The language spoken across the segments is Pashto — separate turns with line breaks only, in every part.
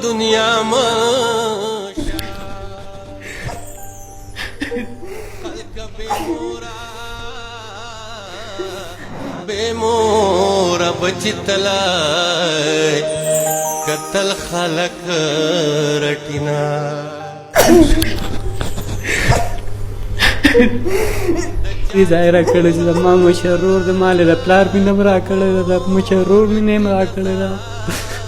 دنیا ما بے مورا بچی تلائے قتل خلق رٹینا
ظاهره کړی چې زما مشر ورور د مالې د پلار مینه م راکړې ده د مشر ورور مینه یې م راکړې ده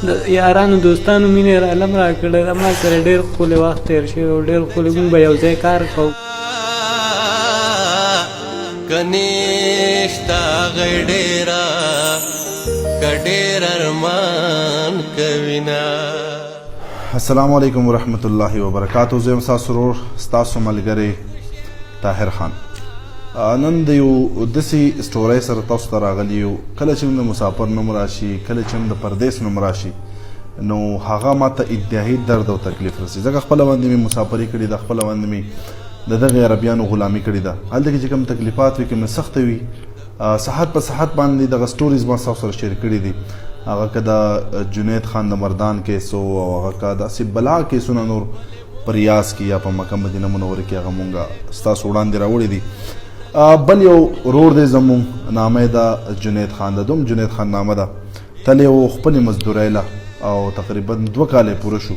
د یارانو دوستانو مینه یې راله م راکړې ده ما سره ډېر ښکلی وخت تېر شوی او ډېر ښکلی مونږ به یو ځای کار کوو
که نیشتا هغی ډېره که ډېر ارمان کوینا.
السلام علیکم ورحمت الله وبرکاتو. زه یم ستاسو ورور ستاسو ملګری طاهر خان. نن د یو داسې سټورۍ سره تاسو ته راغلی یو. کله چې د مسافر نوم راشي، کله چې د پردیس نوم راشي، نو هغه ماته انتهایي درد او تکلیف رسي. ځکه خپله باندې مې مسافري کړې ده، خپله باندې مې د دغې عربیانو غلامي کړې ده. هلته کې چې کوم تکلیفات وي، کومې سخته وي، صحت په صحت باندې دغه سټوریز ما ستاسو سره شیر کړي دي. هغه که د جنید خان د مردان کیس و، او هغه که داسې بلا کیسونه نور په ریاض کې یا په مکه مدینه منوره کې هغه مونږ ستاسو وړاندې راوړي دي. بل یو ورور دی زمونږ، نامه یې ده جنید خان، د دوم جنید خان نامه ده. تللی و خپلې مزدورۍ له او تقریبا 2 کاله یې پوره شو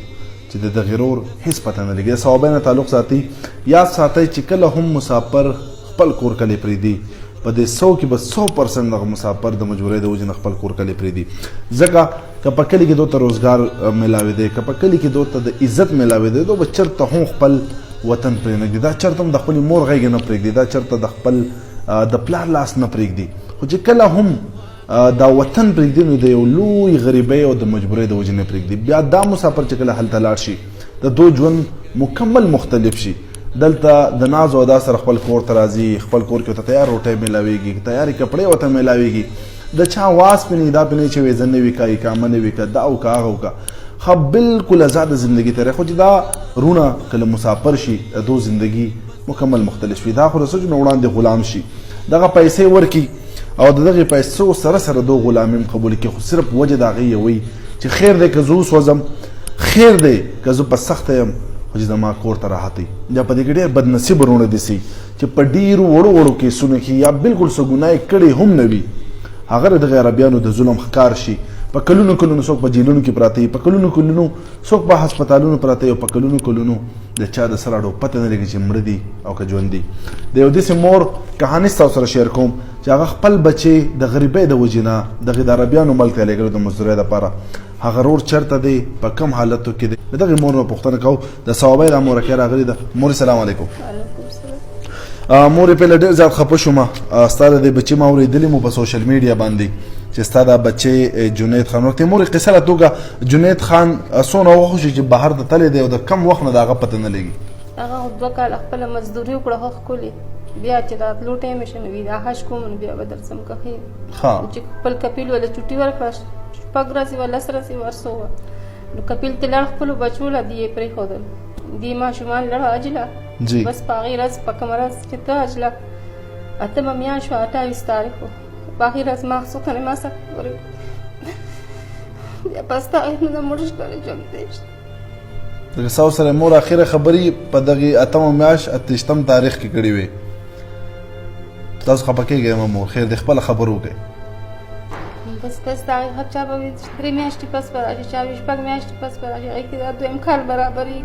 چې د دغې ورور هېڅ پته نه لګي. د صحابه نه تعلق ساتي. یاد ساتئ چې کله هم مسافر خپل کور کلی پرېږدي، په دې 100 کې به 100% دغه مسافر د مجبورۍ د وجې نه خپل کور کلی پرېږدي. ځکه که په کلي کې دو ته روزګار میلاوېدی، که په کلي کې دو ته د عزت میلاوېدی، دو به چېرته هم خپل وطن پرې نه ږدي. دا چېرته هم د خپلې مور غېږې نه پرېږدي، دا چېرته د خپل د پلار لاس نه پرېږدي. خو چې کله هم دا وطن پرېږدي نو د یو لوی غریبۍ او د مجبورۍ د وجې نه پرېږدي. بیا دا مسافر چې کله هلته لاړ شي، د دو ژوند مکمل مختلف شي. دلته د ناز او ادا سره خپل کور ته راځي، خپل کور کې ورته تیار روټۍ میلاویږي، تیارې کپړې ورته میلاویږي، د چا واس پې نه وي، دا پې نه وي چې ویزه نه وي که اقامه نه وي که دا او که هغه او که ښه بالکل ازاده زندګي تېری. خو چې دا رونه کله مسافر شي، د دو زندګي مکمل مختلف وي. دا خو د سجو نه وړاندې غلام شي، دغه پیسې ورکي او د دغې پیسو سره سره دو غلامي هم قبول کړي. خو صرف وجه د هغې یوی چې خیر دی که زه وسوځم، خیر دی که زه په سخته یم، خو چې زما کور ته راحت وي. یا په دې کې ډېر بدنصیبه رونه دي سي چې په ډېرو وړو وړو کیسونو کې یا بالکل څه ګناه یې کړې هم نه وي، هغه د دغې عربیانو د ظلم ښکار شي. په کلونو کلونو څوک په جیلونو کې پراته وي، په کلونو کلونو څوک په هسپتالونو پراته وي، او په کلونو کلونو د چا د سر اړو پته نه لګي چې مړه دي او که ژوند دي. د یو داسې مور کهاني ستاسو سره شیر کوم چې هغه خپل بچی د غریبۍ د وجې نه دغې د عربیانو ملک ته لېږلو د مزدورۍ دپاره. هغه ورور چېرته دی، په کوم حالتو کې دی، د دغې مور نه پوښتنه کوو. د صوابۍ دا مورکۍ راغلې ده. مورې سلام علیکم. مورې پهله ډېر زیات خفه شومه. ستا د دې بچي ما اورېدلي مو په سوشل میډیا باندې چې ستا دا بچی جنید خان ورته. مورې قصه له توګه جنید خان څونه وخت شي چې بهر ته تللی دی او د کم وخت نه د هغه پته نه لګي؟
هغه 2 کاله خپله مزدوري وکړه ښه ښکلې. بیا چې راتلو ټایم یې شه نو وي دا حج کوم نو بیا به درځم که ښې چې خپل کپیل وله چوټي ورکړه 6 ورځې وه 10 ورځې ورسو وه نو کپیل ته لاړ خپلو بچو له دې یې پرېښودل. دې ماشومان لړه حج له بس په هغې ورځ په کومه ورځ چې ته حج له 8مه میاشت وه 28 تاریخ وه، په هغې ورځ ما څوکه ما سره ورې بیا پس د هغې نه د مړ ښکاري ژوند دی.
دغه ستاسو سره مور اخره خبرې په دغې 8مه میاشت 28 تاریخ کې کړې وې. تاسو خفه کېږئ مور، خیر دی خپله خبره وکړئ.
بس د هغې هر چا به وي 3 میاشتې پس به راشي، چا وي 6 میاشتې پس به راشي، هغې کې دا 2یم کال برابرېږي.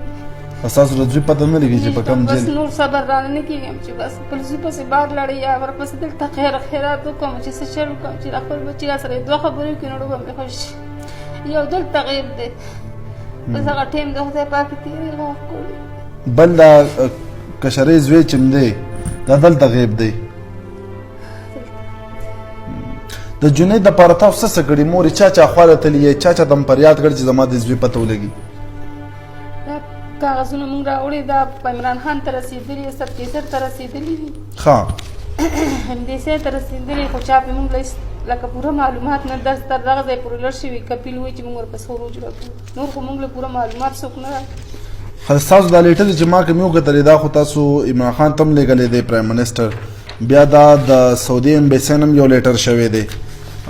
ستاسو د زوی پته نه لګي چې په کوم
بس نور صبر رانه نه کېږم چې بس خپل زوی پسې بار لاړې یا ورپسې دلته خیرات وکړم چې څه چل وکړم چې خپل بچي را سره 2 خبرې وکړي نو به مې خوښ شي. یو دلته غیب دی، بس هغه ټایم د خدای پاک تېرېږي هغه ښکلی.
بل دا کشرۍ زوی چې دی دا دلته غیب دی. د جنید دپاره تاسو څه کړي مورې؟ چا خواله تلي یې؟ چا ته م فریاد کړی چې زما د زوی پته ولګي؟
کاغذونه مونږ راوړي دا په عمران خان ته رسېدلي، سب کیسر ته رسېدلي دي،
ښه
همدېسې ته رسېدلي، خو چا پې مونږ لکه پوره معلومات نه درس تر دغه ځای پورې لړ شوي. کپیل وایي چې مونږ ورپسې وروجره کړو، نور خو مونږ له پوره معلومات څوک نه راکړي.
ستاسو دا لیټر چې ما کوم یو کتلی دا خو تاسو عمران خان ته هم لېږلی دی پرایم منسټر، بیا دا د سعودي امبیسۍ نه هم یو لیټر شوی دی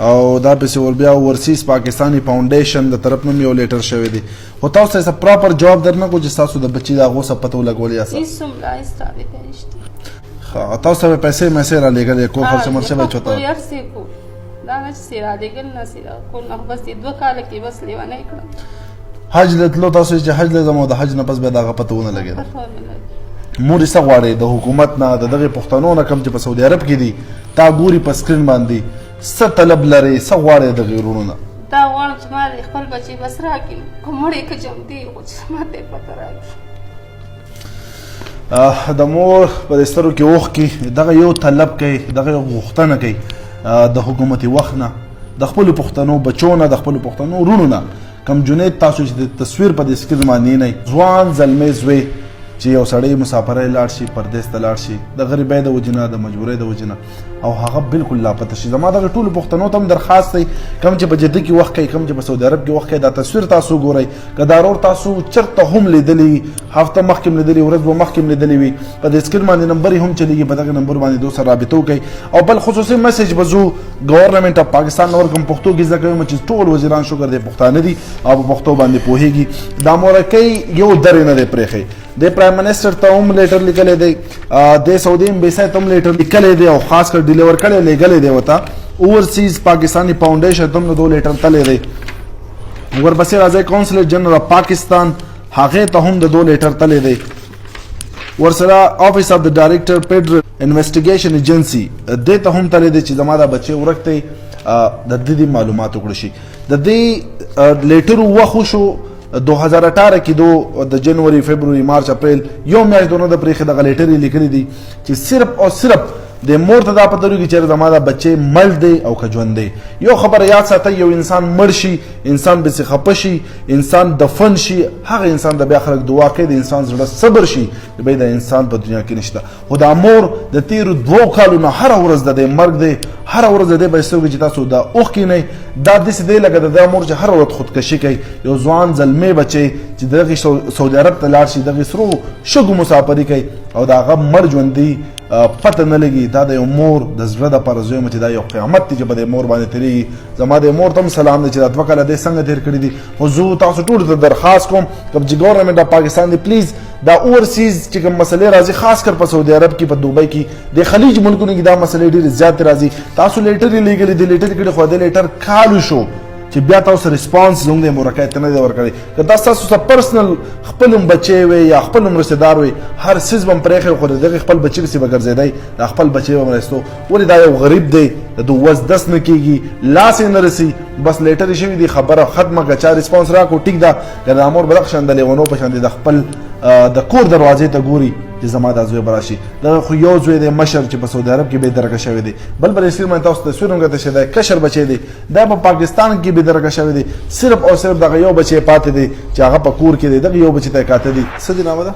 او دا پسې ور بیا ورسیز پاکستاني فاونډیشن د طرف نه یو لیټر شوی دی خو تاسو څه پراپر جواب درنه کو چې تاسو د بچی د هغو څه پته ولګولې یاست
هیڅ هم لا هیڅ رابطه نشته
تاسو ته پیسې مسې را لېږلې کور خرچ مرچه به چوته
هر کو دا نه چې را لېږل نه سي کو نه بس 2 کال کې بس لیوانه کړم
حج لتلو تاسو چې حج لزم او د حج نه پس به دغه پته ونه لګېده مور یې څه غواړي د حکومت نه د دغه پښتنو نه کم چې په سعودي عرب کې دي تا ګوري په سکرین باندې څه طلب لري څه غواړي د غیرونو نه
دا غواړم چې ما خپل بچي بس راکړي که مړې که ژوندي خو چې ما ته پته راکړي
د مور په سترګو کې اوښکې دغه یو طلب کوي دغه یو غوښتنه کوي د حکومتي وخت نه د خپلو پښتنو بچو نه د خپلو پښتنو وروڼو نه کم جنید تاسو چې د تصویر په دې سکرین باندې نه ځوان زلمی زوی چې یو سړی مسافرۍ لاړ شي پردیس ته لاړ شي د غریبۍ د وجې نه د مجبورۍ د وجې نه او هغه بالکل لاپته شي زما دغه ټولو پښتنو ته هم درخواست دی کم چې په جده کې وخت کوي کم چې په سعودي عرب کې وخت کوي دا تصویر تاسو ګورئ که دا رور تاسو چېرته هم لیدلی هفته مخکې هم لیدلی ورځ به مخکې هم لیدلی وي په دې سکرین باندې نمبر یې هم چلیږي په دغه نمبر باندې دو سره رابطه وکړئ او بل خصوصي میسج به زو ګورنمنټ اف پاکستان نور کوم پښتو کې زده کوم چې ټول وزیران شکر دی پښتانه دي او په پښتو باندې پوهېږي دا مورکۍ یو درې نه دی پرېښی د پرایم منسټر ته هم لیټر لیکلی دی د سعودي امبیسۍ ته هم لیټر لیکلی دی او خاص کر ډیلیور کړی لیږلی دی ورته اوورسیز پاکستاني فاونډیشن ته هم د دو لیټر تللی دی ورپسې راځئ کونسلر جنرل اف پاکستان هغې ته هم د دو لیټر تللی دی ورسره آفیس اف د ډایرکټر فیډرل انویسټیګیشن ایجنسي دې ته هم تللی دی چې زما دا بچی ورک دی د دې معلومات وکړو شي د دې لیټرو وخت وشو 2018 کې د جنوري فبروري مارچ اپریل یو میاشت دونه د پرېښې دغه لیټر یې لیکلي دي چې صرف او صرف د مور ته دا پته لري چې زما دا بچی مړ دی او که ژوند دی یو خبره یاد ساتئ یو انسان مړ شي انسان بسې خفه شي انسان دفن شي هغه انسان د بیا خلک دعا کوي د انسان زړه صبر شي بی د انسان په دنیا کې نشته خو دا مور د تیرو 2 کالو نه هره ورځ د دې مرګ دی هره ورځ د دې په سترګو چې تاسو دا اوښکې نه دا داسې دی لکه د دا مور چې هره ورځ خودکشي کوي یو ځوان زلمی بچی چې دغې سعودي عرب ته لاړ شي دغې سرو شګو مسافري کوي او د هغه مړ ژوندي پته نه لګي دا د یو مور د زړه دپاره زه وایم چې دا یو قیامت دی چې په دې مور باندې تېرېږي زما د مور ته هم سلام دی چې دا 2 کاله دی څنګه تېر کړي دي خو زه تاسو ټولو ته درخواست کوم که چې ګورنمنټ اف پاکستان دی پلیز دا اوورسیز چې کوم مسلې راځي خاص کر په سعودي عرب کې په دوبۍ کې د خلیج ملکونو کې دا مسلې ډېرې زیاتې راځي تاسو لیټر یې لیږلي د لیټر کړي خو د لیټر کالو شو چې بیا تاسو ریسپانس زموږ د مورکۍ ته نه دی ورکړی که دا ستاسو څه پرسنل خپل هم بچی وي یا خپل هم رشته دار وي هر څیز به هم پرېښی خو د دغې خپل بچي پسې به ګرځېدی دا خپل بچی به مرستو ولې دا یو غریب دی د دو وس دس نه کېږي لاس یې نه رسي بس لیټر یې شوي دي خبره ختمه که چا ریسپانس راکړو ټیک ده که د امور به دغه شان د لیونو په شان دی د خپل د کور دروازې ته ګوري چې زما دا زوی به راشي دغه خو یو زوی دی مشر چې په سعودي عرب کې بې درکه شوی دی بل بل اسکرین باندې تاسو تصویر هم کتلی شئ دی کشر بچی دی دا په پاکستان کې بې درکه شوی دی صرف او صرف دغه یو بچی پاتې دی چې هغه په کور کې دی دغه یو بچی ته یې کاته دي څه دي نامه ده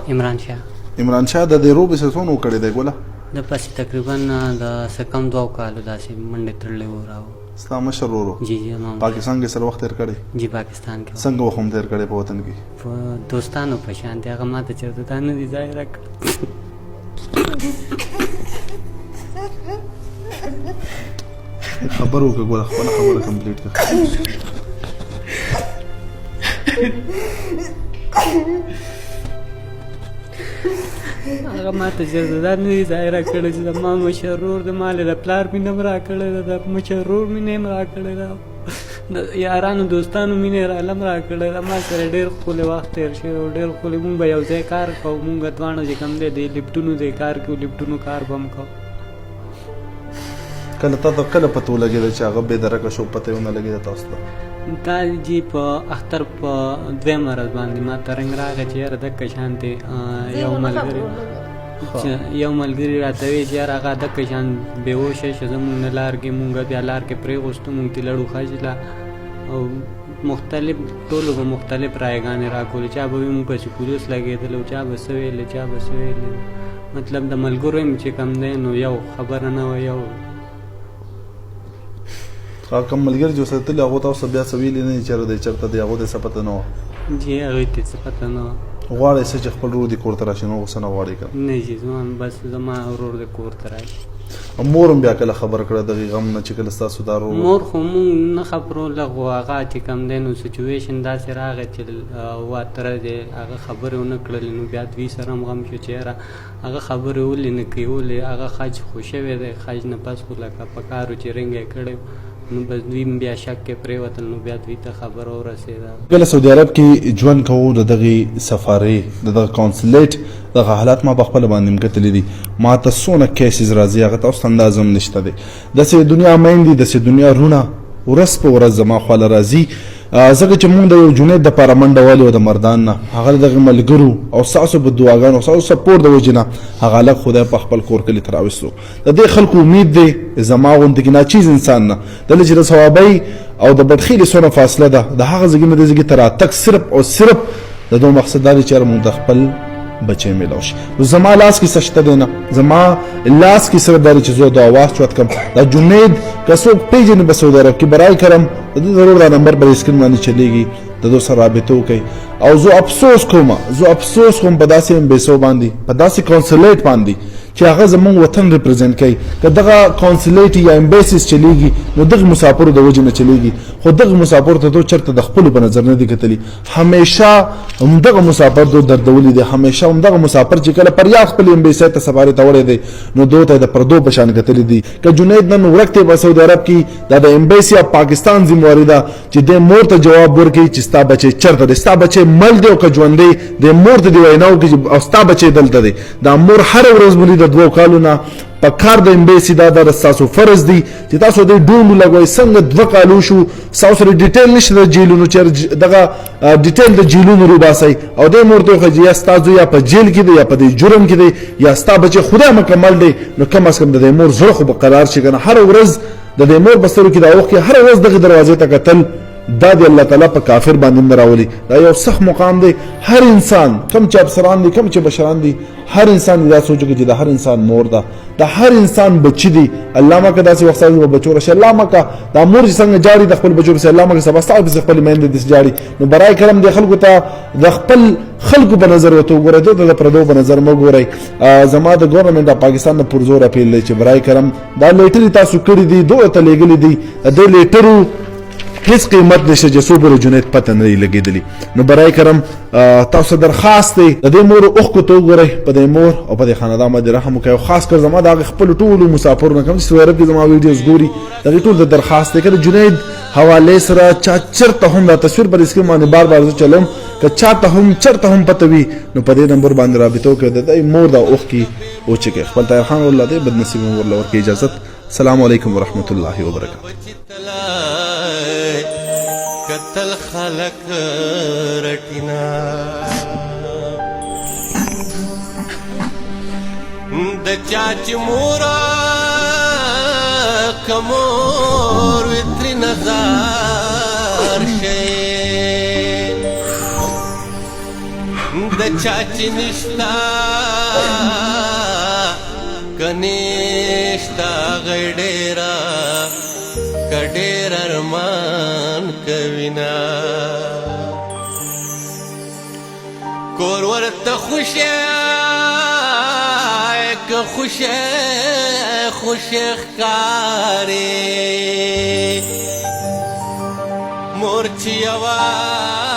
عمران شاه د دې روبې څه څونه وکړی دی ګوله
د پسې تقریبا د څه کم 2 کالو داسې منډې تړلی و راو
ستا مشر ورو
جی جی مام
پاکستان کې سره وخت تېر کړی
جی پاکستان کې
څنګه وخت هم تېر کړی په وطن کې
په دوستانو په شان دی هغه ما ته چېرته تا نه دي ځای راکړی
خبر وکړه ګوره خپله خبره کمپلیټ کړه
هغه ما ته چېرته دا نه دي ځای راکړی چې زما مشر ورور د ما د پلار مینه هم راکړې ده د مشر ورور مینه هم راکړې ده د یارانو دوستانو مینه یې راله هم راکړې ده ما سره ډېر ښکلی وخت تېر شوی او ډېر ښکلی مونږ به یو ځای کار کوو مونږ دواړه چې کوم دی د لفټونو دی کار کوو لفټونو کار به هم کوو
کله تا ته کله پته ولګېده چې هغه بې درکه شو پته یې ونه لګېده تاسو ته
دا جی په اختر په 2 ورځ باندې ما ته رنګ راغی چې یاره دکه شان دی یو ملګري راته وایي چې یاره هغه دکه شان بېهوشه شه زمونږ نه لار کې مونږ بیا لار کې پرېغوستو مونږ ته لړو خجله او مختلف ټولو به مختلف رایګانې راکولې چا به وي مونږ پسې پولیس لګېدلی و چا به څه ویلې چا به څه ویلې مطلب د ملګرو یم چې کوم دی نو یو خبره نه وه یو
کوم ملګري چې ورسره تللي هغو تاسو بیا څه ویلي نه دي چېرې دی چېرته دی هغو ته څه پته نه وه
جی هغوی ته څه پته نه وه
غواړئ څه چې خپل ورور دې کور ته راشي نو غوسه نه غواړئ که
نه جی زما بس زما ورور دې کور ته راشي
مور هم بیا کله خبر کړه دغه غم نه چې کله ستاسو دا
مور خو مونږ نه خبرولو خو هغه چې کوم دی نو سچویشن داسې راغی چې واتره دی هغه خبرې ونه کړلې نو بیا دوی سره هم غم شو چې یاره هغه خبرې ولې نه کوي ولې هغه خج خو شوی دی خج نه پس خو لکه په کارو چې رنګ یې کړی نو بس دوی بیا شک کې پرېوتل نو بیا دوی ته خبره ورسېده
کله سعودي عرب کې ژوند کوو د دغې سفارې د دغه کونسلیټ دغه حالات ما په خپله باندې م کتلي دي ما ته څونه کیسز راځي هغه ته اوس اندازه هم نشته دی داسې دنیا میندې داسې دنیا رونه ورځ په ورځ زما خواله راځي ځکه چې مونږ د یو جنید دپاره منډه والې وه د مردان نه هغه د دغې ملګرو او ستاسو په دعاګانو او ستاسو سپورټ د وجې نه هغه هلک خدای په خپل کور کلي ته راوستو د دې خلکو امید دی زما غوندې کې ناچیز انسان نه دله چې د ثوابۍ او د بدخیلې څونه فاصله ده د هغه ځایږي نه دې ځایږي ته راتګ صرف او صرف د دو مقصد دا دی چې یاره مونږ د خپل بچې میلاو شي نو زما لاس کې څه شته دی نه زما لاس کې صرف دا دی چې زه د اواز چوت کړم دا جنید که څوک پېژني په سعودي عرب کې برای کرم د دې ضرور دا نمبر پر اسکرین باندې چلیږي د دو سره رابطه وکړئ او زه افسوس کوم په داسې امبیسو باندې په داسې کونسلیټ باندې چې هغه زمونږ وطن ریپرزینټ کوي که دغه کونسلیټ یا امبیسیز چلیږي نو دغه مسافرو د وجې نه چلیږي خو دغه مسافرو ته تو چېرته د خپلو په نظر نه دي کتلي همیشه همدغه مسافر دو دردولی دی همیشه همدغه مسافر چې کله پر یاد خپل امبیسۍ ته سفارې ته وړی دی نو دو ته د پردو په شان کتلي دي که جنید نن ورک دی په سعودي عرب کې دا د امبیسي اف پاکستان ذمواري ده چې د مور ته جواب ورکړي چې ستا بچی چېرته دی ستا بچی مړ دی او که ژوندی د مور ته دې وینا وکړي او ستا بچی دلته دی دا مور هره ورځ مونږ د 2 کالو نه په کار د امبیسي دا د ستاسو فرض دی چې تاسو دې ډونډ لګوئ څنګه 2 کالو شو ستاسو سره ډیټیل نشته د جیلونو چې دغه ډیټیل د جیلونو روباسئ او دې مور ته وښایي یا ستاسو یا په جیل کې دی یا په دې جرم کې دی یا ستا بچی خدای مکمل دی نو کم از کم د دې مور زړه خو به قرار شي که نه هره ورځ د دې مور بسترو کې دا وخت کې هره ورځ دغې دروازې ته کتل دا دی الله تعالی په کافر باندې نه راولي دا یو سخت مقام دی هر انسان کم چې افسران دي کم چې بشران دي هر انسان دا سوچ کوي چې د هر انسان مور ده د هر انسان بچی دی الله مکه داسې وخت سره بچو راشي الله مکه دا مور چې څنګه جاری د خپل بچو سره الله مکه سبا ستاسو په خپل مېند دي جاری نو برای کرم د خلکو ته د خپل خلکو په نظر وته وګورئ د پردو په نظر مو ګورئ زما د ګورنمنت د پاکستان نه پرزور اپیل دی چې برای کرم دا لیټر تاسو کړی دي دوه ته لګلې دي د لیټرو هیڅ قیمت نشته چې څو بر جنید پته نه لګېدلی نو برای کرم تاسو درخواست دی د دې مور اوښکو ته وګورئ په دې مور او په دې خاندان باندې رحم وکړئ او خاص کر زما د هغې خپلو ټولو مسافرو نه کوم چې سعودي عرب کې زما ویډیوز ګوري د هغې ټول د درخواست دی که د جنید حوالې سره چا چېرته هم دا تصویر پر اسکرین باندې بار بار زه چلوم که چاته هم چېرته هم پته وي نو په دې نمبر باندې رابطه وکړئ د دې مور دا اوښکې وچکئ خپل طاهر خان والله دی بدنصیب ورله ورکړي اجازت السلام علیکم ورحمة الله وبرکاته
قتل خلق رټینا د چاچ مورا کمور وتر نظر شي د چاچ نشتا کنيشتا غډيرا کډیر ارمان کوینا کور ورته خوشه که خوشه خکاری مورچی آواز